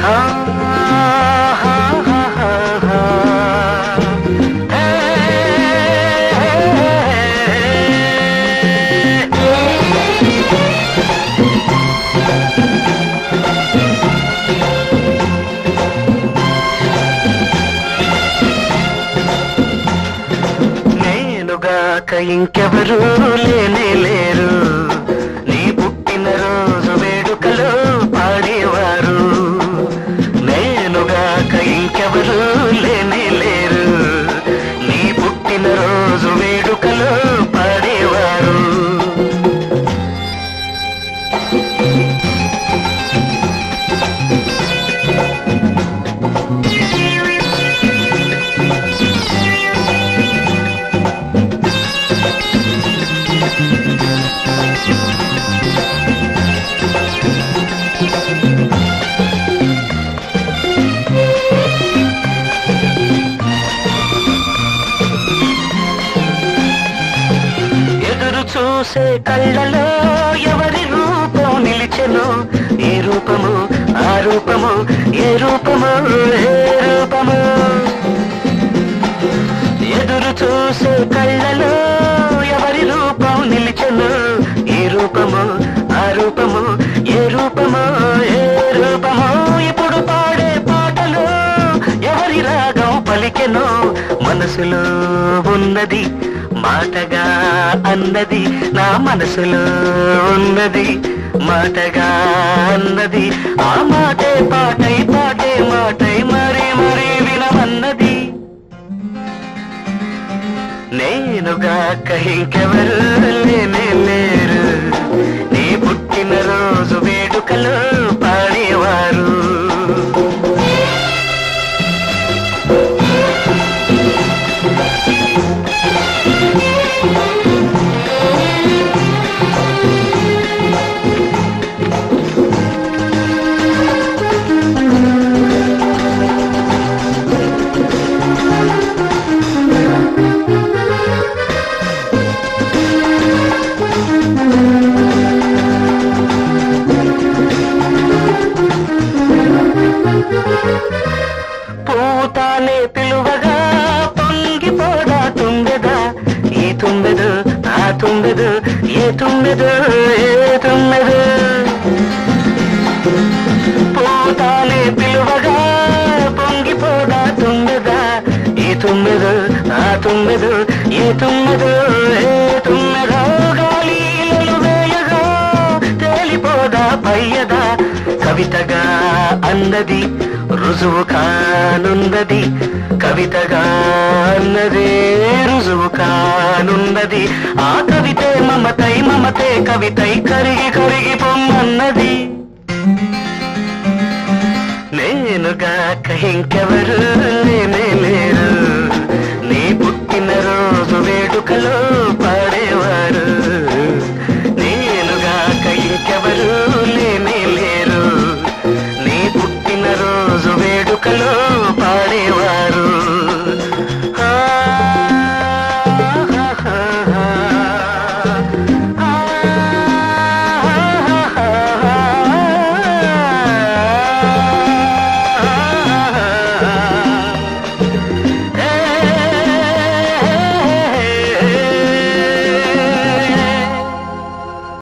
ఆ, హా, హా, హా, హా. హే, హే, నేనుగాక ఇంకెవరూ లేనే లేరు, నీ పుట్టినరోజు వేడుకలో పాడేవారు. నేనుగాక ఇంకెవరూ లేనే లేరు, నీ పుట్టినరోజు వేడుకలో పాడేవారు. ఎదురు చూసే కళ్ళలో ఎవరి రూపం నిలిచెను, ఏ రూపము ఆ రూపము, ఏ రూపము ఏ రూపము. ఎదురు చూసే కళ్ళలో ఎవరి రూపం నిలిచెను, ఏ రూపము ఆ రూపము, ఏ రూపము ఏ రూపము. ఇప్పుడు పాడే పాటలు ఎవరి రాగం పలికెను, మనసులో ఉన్నది మాటగా అన్నది, నా మనసులో ఉన్నది మాటగా అన్నది. ఆ మాటే పాటై పాటే మాటై మరీ మరీ వినమన్నది. నేనుగాక ఇంకెవరు లేనే లేరు, నీ పుట్టినరోజు వేడుకలో పాడేవారు. పూతానే పిలువగా పొంగిపోదా తుంబెదా, ఏ తుంబెదు ఆ తుంబెదు, ఏ తుంబెదు ఏ తుంబెదు. పూతానే పిలువగా పొంగిపోదా తుంబెదా, ఏ తుమ్మెదు ఆ తుమ్మెదు, ఏ తుమ్మెదు ఏ తుమ్మెదో. గాలిలో వేయగా తేలిపోదా పయ్యదా, కవితగా అన్నది రుజువు కానున్నది, కవితగా అన్నదే రుజువు కానున్నది. ఆ కవితే మమతై మమతే కవితై కరిగి కరిగి పొమ్మన్నది. నేనుగాక ఇంకెవరు లేనే లేరు, నీ పుట్టినరోజు వేడుకలో